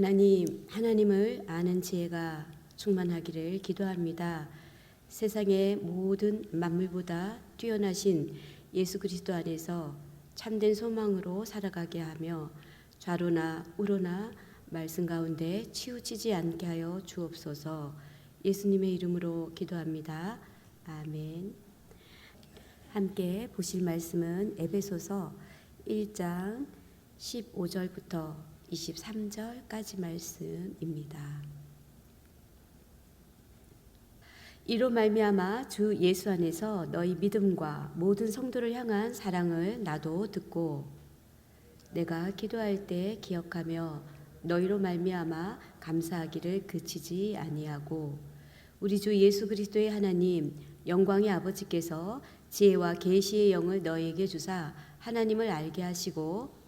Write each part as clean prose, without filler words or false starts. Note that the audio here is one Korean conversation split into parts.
하나님을 아는 지혜가 충만하기를 기도합니다. 세상의 모든 만물보다 뛰어나신 예수 그리스도 안에서 참된 소망으로 살아가게 하며 좌로나 우로나 말씀 가운데 치우치지 않게 하여 주옵소서. 예수님의 이름으로 기도합니다. 아멘. 함께 보실 말씀은 에베소서 1장 15절부터 23절까지 말씀입니다. 이로 말미암아 주 예수 안에서 너희 믿음과 모든 성도를 향한 사랑을 나도 듣고 내가 기도할 때 기억하며 너희로 말미암아 감사하기를 그치지 아니하고 우리 주 예수 그리스도의 하나님 영광의 아버지께서 지혜와 계시의 영을 너희에게 주사 하나님을 알게 하시고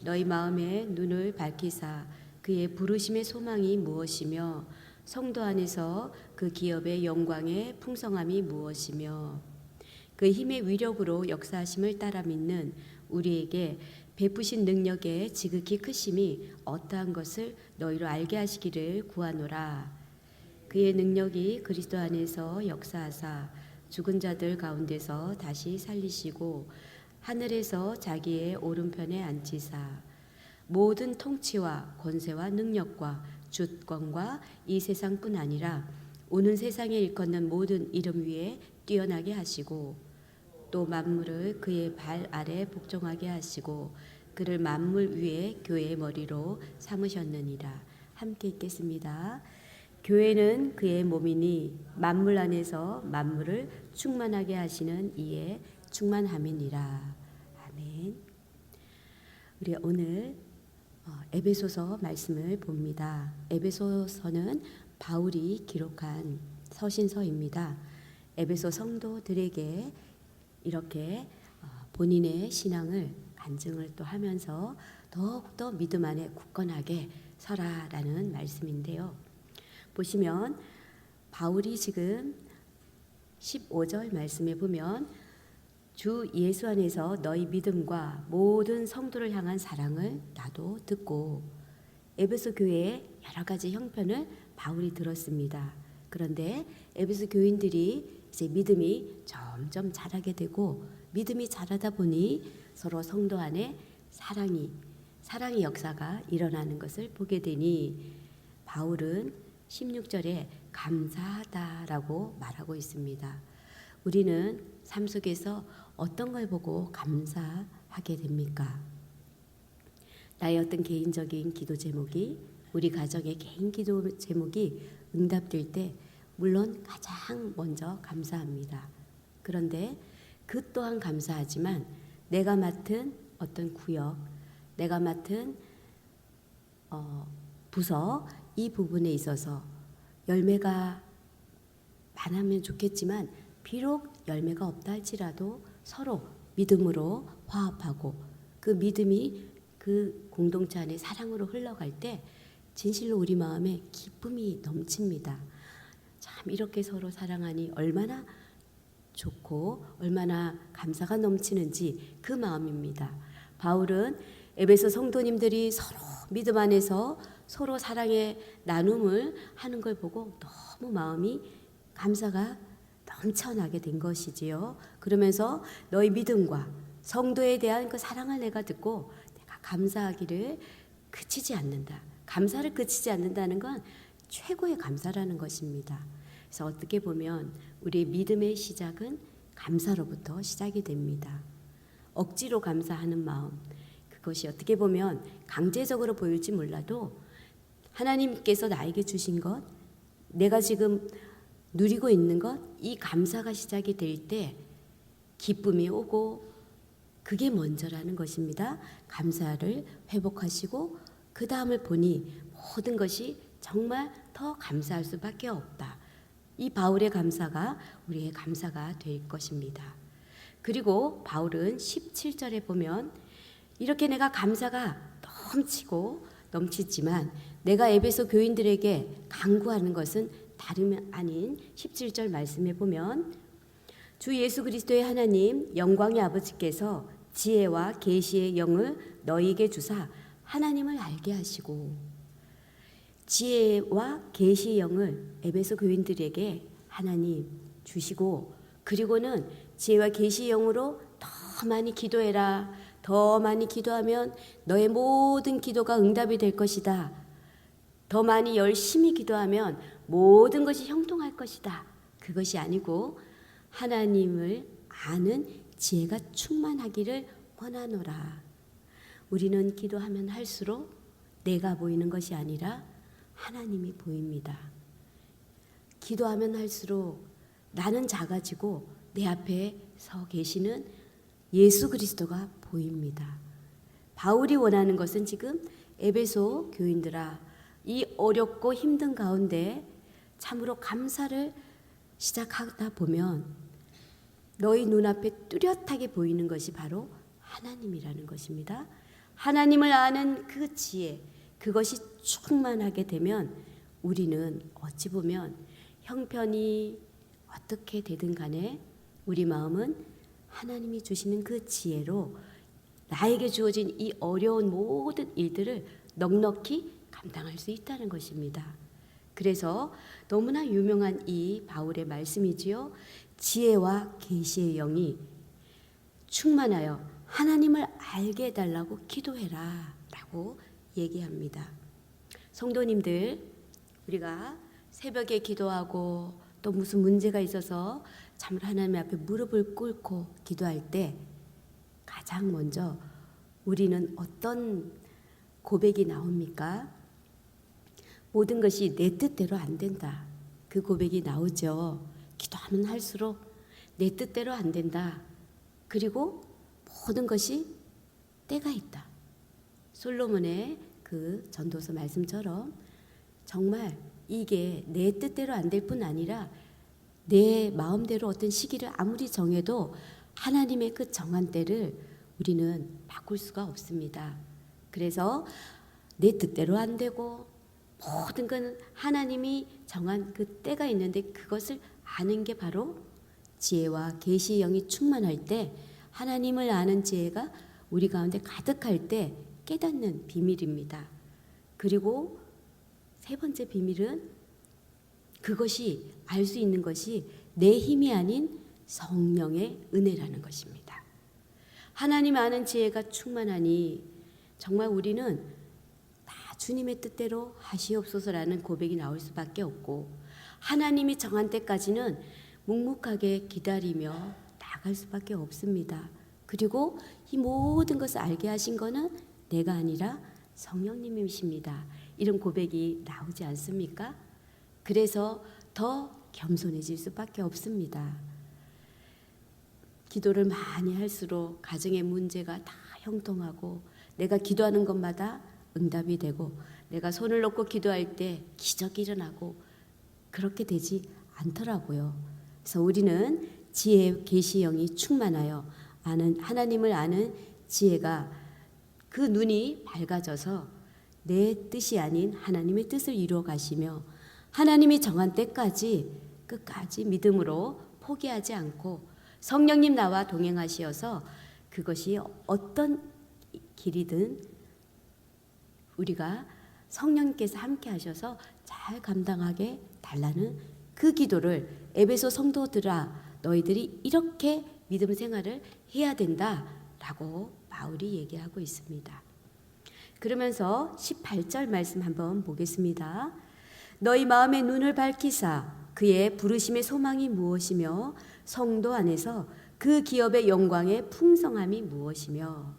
너희 마음의 눈을 밝히사 그의 부르심의 소망이 무엇이며 성도 안에서 그 기업의 영광의 풍성함이 무엇이며 그 힘의 위력으로 역사하심을 따라 믿는 우리에게 베푸신 능력의 지극히 크심이 어떠한 것을 너희로 알게 하시기를 구하노라. 그의 능력이 그리스도 안에서 역사하사 죽은 자들 가운데서 다시 살리시고 하늘에서 자기의 오른편에 앉히사 모든 통치와 권세와 능력과 주권과 이 세상뿐 아니라 오는 세상에 일컫는 모든 이름 위에 뛰어나게 하시고 또 만물을 그의 발 아래 복종하게 하시고 그를 만물 위에 교회의 머리로 삼으셨느니라. 함께 읽겠습니다. 교회는 그의 몸이니 만물 안에서 만물을 충만하게 하시는 이의 충만함이니라. 아멘. 우리 오늘 에베소서 말씀을 봅니다. 에베소서는 바울이 기록한 서신서입니다. 에베소 성도들에게 이렇게 본인의 신앙을 간증을 또 하면서 더욱더 믿음 안에 굳건하게 서라라는 말씀인데요. 보시면 바울이 지금 15절 말씀에 보면 주 예수 안에서 너희 믿음과 모든 성도를 향한 사랑을 나도 듣고 에베소 교회의 여러 가지 형편을 바울이 들었습니다. 그런데 에베소 교인들이 이제 믿음이 점점 자라게 되고 믿음이 자라다 보니 서로 성도 안에 사랑의 역사가 일어나는 것을 보게 되니 바울은 16절에 감사하다라고 말하고 있습니다. 우리는 삶 속에서 어떤 걸 보고 감사하게 됩니까? 나의 어떤 개인적인 기도 제목이 우리 가정의 개인 기도 제목이 응답될 때 물론 가장 먼저 감사합니다. 그런데 그 또한 감사하지만 내가 맡은 어떤 구역, 내가 맡은 부서 이 부분에 있어서 열매가 많으면 좋겠지만 비록 열매가 없다 할지라도 서로 믿음으로 화합하고 그 믿음이 그 공동체 안에 사랑으로 흘러갈 때 진실로 우리 마음에 기쁨이 넘칩니다. 참 이렇게 서로 사랑하니 얼마나 좋고 얼마나 감사가 넘치는지 그 마음입니다. 바울은 에베소 성도님들이 서로 믿음 안에서 서로 사랑의 나눔을 하는 걸 보고 너무 마음이 감사가 넘쳐나게 된 것이지요. 그러면서 너희 믿음과 성도에 대한 그 사랑을 내가 듣고 내가 감사하기를 그치지 않는다. 감사를 그치지 않는다는 건 최고의 감사라는 것입니다. 그래서 어떻게 보면 우리의 믿음의 시작은 감사로부터 시작이 됩니다. 억지로 감사하는 마음, 그것이 어떻게 보면 강제적으로 보일지 몰라도 하나님께서 나에게 주신 것, 내가 지금 누리고 있는 것, 이 감사가 시작이 될 때 기쁨이 오고 그게 먼저라는 것입니다. 감사를 회복하시고 그 다음을 보니 모든 것이 정말 더 감사할 수밖에 없다. 이 바울의 감사가 우리의 감사가 될 것입니다. 그리고 바울은 17절에 보면 이렇게 내가 감사가 넘치지만 내가 에베소 교인들에게 간구하는 것은 다름 아닌 17절 말씀에 보면 주 예수 그리스도의 하나님 영광의 아버지께서 지혜와 계시의 영을 너희에게 주사 하나님을 알게 하시고 지혜와 계시의 영을 에베소 교인들에게 하나님 주시고, 그리고는 지혜와 계시의 영으로 더 많이 기도해라. 더 많이 기도하면 너의 모든 기도가 응답이 될 것이다. 더 많이 열심히 기도하면 모든 것이 형통할 것이다. 그것이 아니고 하나님을 아는 지혜가 충만하기를 원하노라. 우리는 기도하면 할수록 내가 보이는 것이 아니라 하나님이 보입니다. 기도하면 할수록 나는 작아지고 내 앞에 서 계시는 예수 그리스도가 보입니다. 바울이 원하는 것은 지금 에베소 교인들아, 이 어렵고 힘든 가운데 참으로 감사를 시작하다 보면 너희 눈앞에 뚜렷하게 보이는 것이 바로 하나님이라는 것입니다. 하나님을 아는 그 지혜, 그것이 충만하게 되면 우리는 어찌 보면 형편이 어떻게 되든 간에 우리 마음은 하나님이 주시는 그 지혜로 나에게 주어진 이 어려운 모든 일들을 넉넉히 감당할 수 있다는 것입니다. 그래서 너무나 유명한 이 바울의 말씀이지요. 지혜와 계시의 영이 충만하여 하나님을 알게 해달라고 기도해라 라고 얘기합니다. 성도님들, 우리가 새벽에 기도하고 또 무슨 문제가 있어서 참으로 하나님 앞에 무릎을 꿇고 기도할 때 가장 먼저 우리는 어떤 고백이 나옵니까? 모든 것이 내 뜻대로 안 된다. 그 고백이 나오죠. 기도하면 할수록 내 뜻대로 안 된다. 그리고 모든 것이 때가 있다. 솔로몬의 그 전도서 말씀처럼 정말 이게 내 뜻대로 안 될 뿐 아니라 내 마음대로 어떤 시기를 아무리 정해도 하나님의 그 정한 때를 우리는 바꿀 수가 없습니다. 그래서 내 뜻대로 안 되고 모든 건 하나님이 정한 그 때가 있는데 그것을 아는 게 바로 지혜와 계시의 영이 충만할 때, 하나님을 아는 지혜가 우리 가운데 가득할 때 깨닫는 비밀입니다. 그리고 세 번째 비밀은 그것이 알 수 있는 것이 내 힘이 아닌 성령의 은혜라는 것입니다. 하나님 아는 지혜가 충만하니 정말 우리는 다 주님의 뜻대로 하시옵소서라는 고백이 나올 수밖에 없고, 하나님이 정한 때까지는 묵묵하게 기다리며 나갈 수밖에 없습니다. 그리고 이 모든 것을 알게 하신 것은 내가 아니라 성령님이십니다. 이런 고백이 나오지 않습니까? 그래서 더 겸손해질 수밖에 없습니다. 기도를 많이 할수록 가정의 문제가 다 형통하고 내가 기도하는 것마다 응답이 되고 내가 손을 놓고 기도할 때 기적이 일어나고 그렇게 되지 않더라고요. 그래서 우리는 지혜 계시 영이 충만하여 하나님을 아는 지혜가 그 눈이 밝아져서 내 뜻이 아닌 하나님의 뜻을 이루어 가시며 하나님이 정한 때까지 끝까지 믿음으로 포기하지 않고 성령님 나와 동행하시어서 그것이 어떤 길이든 우리가 성령께서 함께 하셔서 잘 감당하게 달라는 그 기도를 에베소 성도들아 너희들이 이렇게 믿음 생활을 해야 된다라고 바울이 얘기하고 있습니다. 그러면서 18절 말씀 한번 보겠습니다. 너희 마음의 눈을 밝히사 그의 부르심의 소망이 무엇이며 성도 안에서 그 기업의 영광의 풍성함이 무엇이며.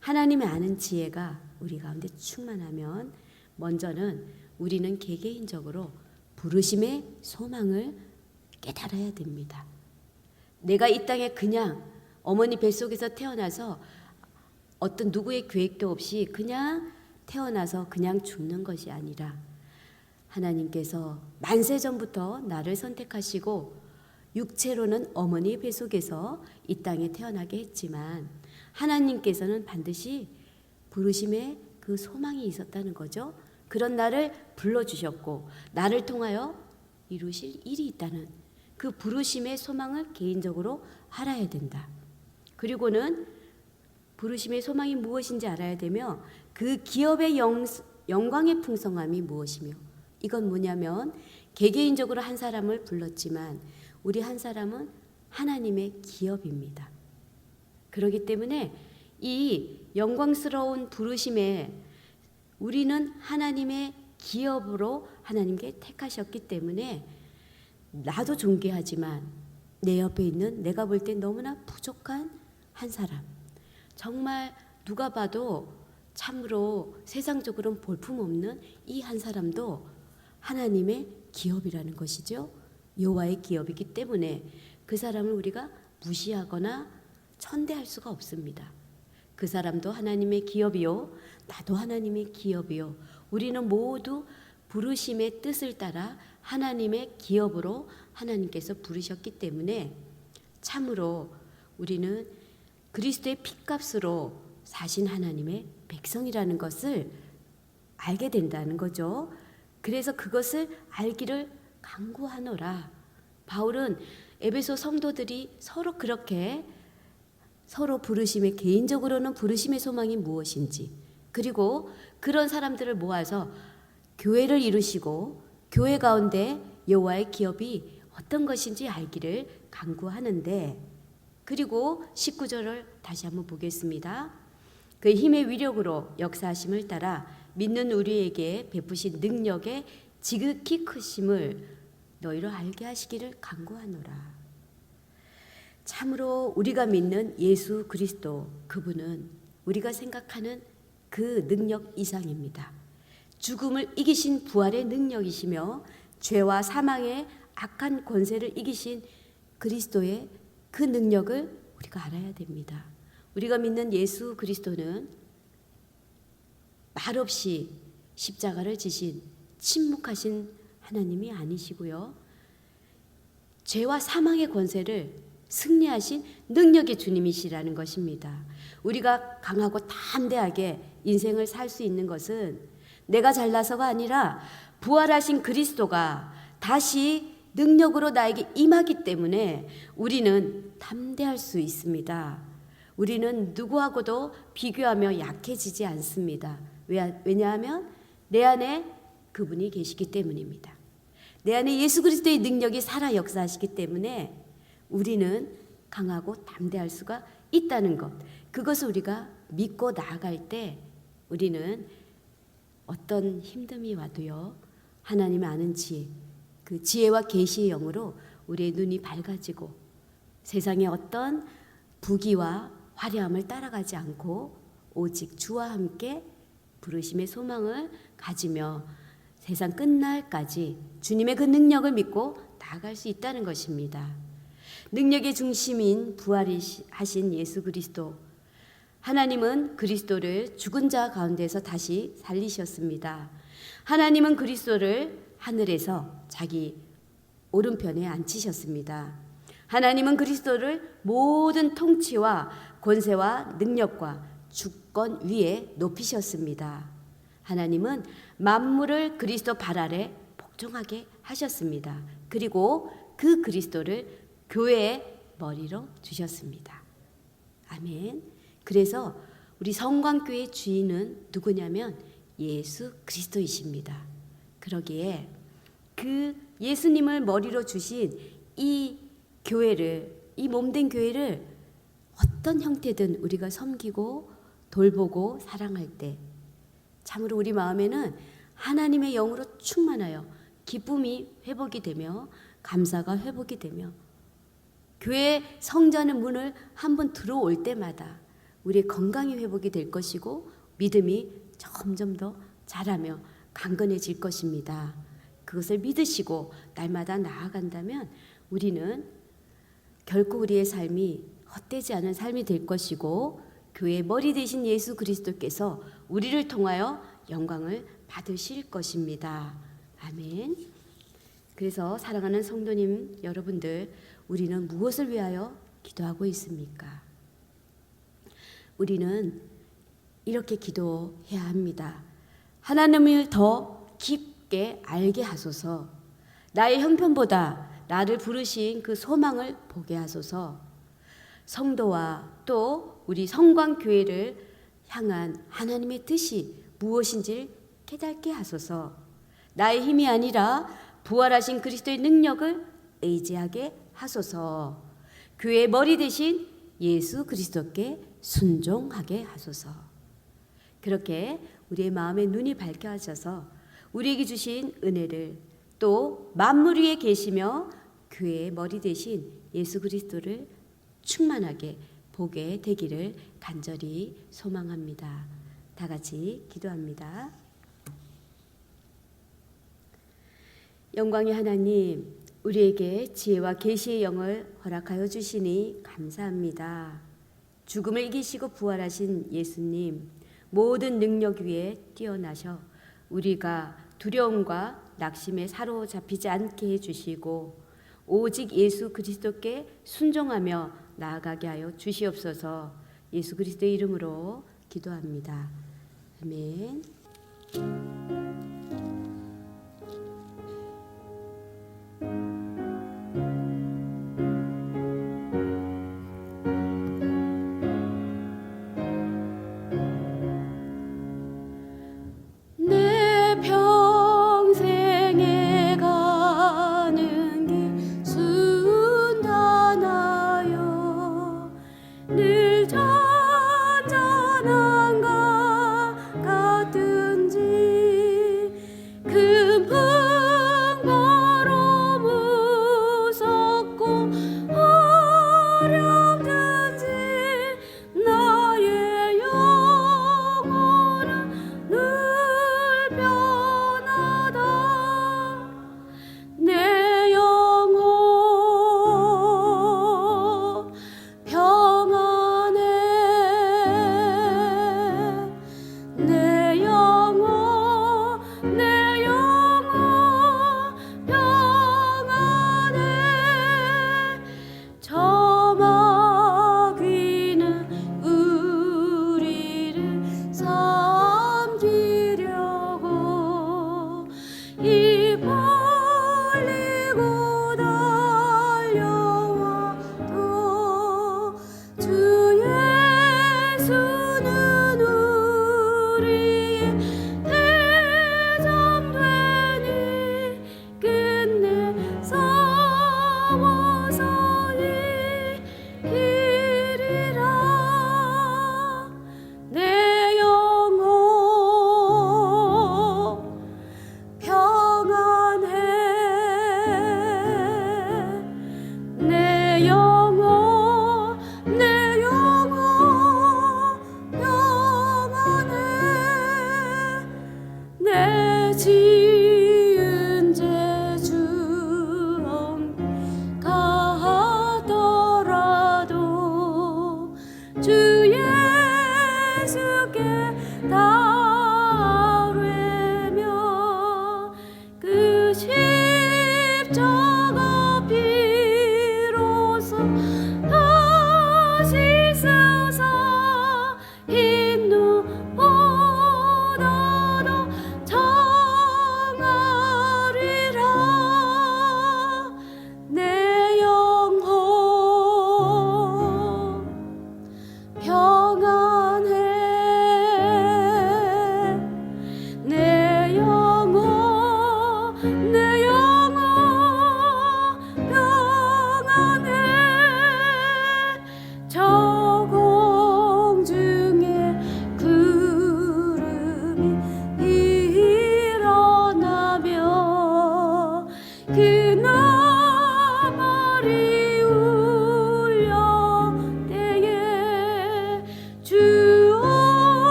하나님의 아는 지혜가 우리 가운데 충만하면 먼저는 우리는 개개인적으로 부르심의 소망을 깨달아야 됩니다. 내가 이 땅에 그냥 어머니 뱃속에서 태어나서 어떤 누구의 계획도 없이 그냥 태어나서 그냥 죽는 것이 아니라 하나님께서 만세 전부터 나를 선택하시고 육체로는 어머니 뱃속에서 이 땅에 태어나게 했지만 하나님께서는 반드시 부르심의 그 소망이 있었다는 거죠. 그런 나를 불러주셨고 나를 통하여 이루실 일이 있다는 그 부르심의 소망을 개인적으로 알아야 된다. 그리고는 부르심의 소망이 무엇인지 알아야 되며 그 기업의 영광의 풍성함이 무엇이며, 이건 뭐냐면 개개인적으로 한 사람을 불렀지만 우리 한 사람은 하나님의 기업입니다. 그렇기 때문에 이 영광스러운 부르심에 우리는 하나님의 기업으로 하나님께 택하셨기 때문에 나도 존귀하지만 내 옆에 있는 내가 볼 때 너무나 부족한 한 사람, 정말 누가 봐도 참으로 세상적으로는 볼품없는 이 한 사람도 하나님의 기업이라는 것이죠. 여호와의 기업이기 때문에 그 사람을 우리가 무시하거나 천대할 수가 없습니다. 그 사람도 하나님의 기업이요, 나도 하나님의 기업이요. 우리는 모두 부르심의 뜻을 따라 하나님의 기업으로 하나님께서 부르셨기 때문에 참으로 우리는 그리스도의 핏값으로 사신 하나님의 백성이라는 것을 알게 된다는 거죠. 그래서 그것을 알기를 간구하노라. 바울은 에베소 성도들이 서로 그렇게 서로 부르심의, 개인적으로는 부르심의 소망이 무엇인지, 그리고 그런 사람들을 모아서 교회를 이루시고 교회 가운데 여호와의 기업이 어떤 것인지 알기를 간구하는데, 그리고 19절을 다시 한번 보겠습니다. 그 힘의 위력으로 역사하심을 따라 믿는 우리에게 베푸신 능력의 지극히 크심을 너희로 알게 하시기를 간구하노라. 참으로 우리가 믿는 예수 그리스도, 그분은 우리가 생각하는 그 능력 이상입니다. 죽음을 이기신 부활의 능력이시며 죄와 사망의 악한 권세를 이기신 그리스도의 그 능력을 우리가 알아야 됩니다. 우리가 믿는 예수 그리스도는 말없이 십자가를 지신 침묵하신 하나님이 아니시고요, 죄와 사망의 권세를 승리하신 능력의 주님이시라는 것입니다. 우리가 강하고 담대하게 인생을 살 수 있는 것은 내가 잘나서가 아니라 부활하신 그리스도가 다시 능력으로 나에게 임하기 때문에 우리는 담대할 수 있습니다. 우리는 누구하고도 비교하며 약해지지 않습니다. 왜냐하면 내 안에 그분이 계시기 때문입니다. 내 안에 예수 그리스도의 능력이 살아 역사하시기 때문에 우리는 강하고 담대할 수가 있다는 것, 그것을 우리가 믿고 나아갈 때 우리는 어떤 힘듦이 와도요, 하나님의 아는 지혜, 그 지혜와 계시의 영으로 우리의 눈이 밝아지고 세상의 어떤 부귀와 화려함을 따라가지 않고 오직 주와 함께 부르심의 소망을 가지며 세상 끝날까지 주님의 그 능력을 믿고 나아갈 수 있다는 것입니다. 능력의 중심인 부활하신 예수 그리스도, 하나님은 그리스도를 죽은 자 가운데서 다시 살리셨습니다. 하나님은 그리스도를 하늘에서 자기 오른편에 앉히셨습니다. 하나님은 그리스도를 모든 통치와 권세와 능력과 주권 위에 높이셨습니다. 하나님은 만물을 그리스도 발 아래 복종하게 하셨습니다. 그리고 그 그리스도를 교회의 머리로 주셨습니다. 아멘. 그래서 우리 성광교회의 주인은 누구냐면 예수 그리스도이십니다. 그러기에 그 예수님을 머리로 주신 이 교회를, 이 몸된 교회를 어떤 형태든 우리가 섬기고 돌보고 사랑할 때 참으로 우리 마음에는 하나님의 영으로 충만하여 기쁨이 회복이 되며 감사가 회복이 되며 교회 성전의 문을 한번 들어올 때마다 우리의 건강이 회복이 될 것이고 믿음이 점점 더 자라며 강건해질 것입니다. 그것을 믿으시고 날마다 나아간다면 우리는 결코 우리의 삶이 헛되지 않은 삶이 될 것이고 교회의 머리 되신 예수 그리스도께서 우리를 통하여 영광을 받으실 것입니다. 아멘. 그래서 사랑하는 성도님 여러분들, 우리는 무엇을 위하여 기도하고 있습니까? 우리는 이렇게 기도해야 합니다. 하나님을 더 깊게 알게 하소서. 나의 형편보다 나를 부르신 그 소망을 보게 하소서. 성도와 또 우리 성광교회를 향한 하나님의 뜻이 무엇인지를 깨닫게 하소서. 나의 힘이 아니라 부활하신 그리스도의 능력을 의지하게 하소서. 교회의 머리 대신 예수 그리스도께 순종하게 하소서. 그렇게 우리의 마음의 눈이 밝혀져서 우리에게 주신 은혜를 또 만물 위에 계시며 교회의 머리 대신 예수 그리스도를 충만하게 보게 되기를 간절히 소망합니다. 다 같이 기도합니다. 영광의 하나님, 우리에게 지혜와 계시의 영을 허락하여 주시니 감사합니다. 죽음을 이기시고 부활하신 예수님, 모든 능력 위에 뛰어나셔 우리가 두려움과 낙심에 사로잡히지 않게 해주시고 오직 예수 그리스도께 순종하며 나아가게 하여 주시옵소서. 예수 그리스도의 이름으로 기도합니다. 아멘.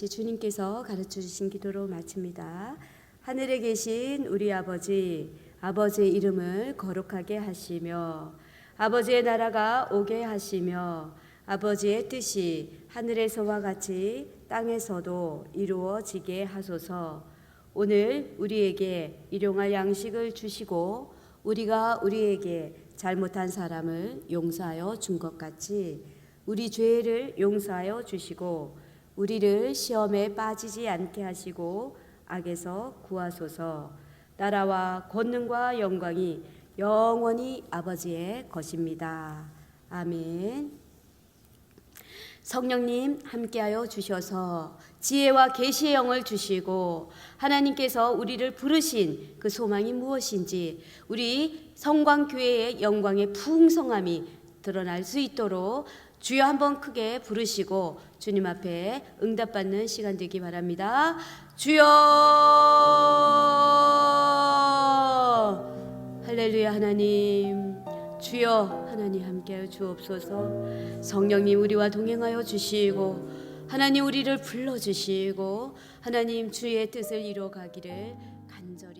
같이 주님께서 가르쳐 주신 기도로 마칩니다. 하늘에 계신 우리 아버지, 아버지의 이름을 거룩하게 하시며 아버지의 나라가 오게 하시며 아버지의 뜻이 하늘에서와 같이 땅에서도 이루어지게 하소서. 오늘 우리에게 일용할 양식을 주시고 우리가 우리에게 잘못한 사람을 용서하여 준 것 같이 우리 죄를 용서하여 주시고 우리를 시험에 빠지지 않게 하시고 악에서 구하소서. 나라와 권능과 영광이 영원히 아버지의 것입니다. 아멘. 성령님 함께하여 주셔서 지혜와 계시의 영을 주시고 하나님께서 우리를 부르신 그 소망이 무엇인지 우리 성광교회의 영광의 풍성함이 드러날 수 있도록 주여 한번 크게 부르시고 주님 앞에 응답받는 시간 되기 바랍니다. 주여. 할렐루야. 하나님 주여 하나님 함께하여 주옵소서. 성령님 우리와 동행하여 주시고 하나님 우리를 불러주시고 하나님 주의 뜻을 이루어가기를 간절히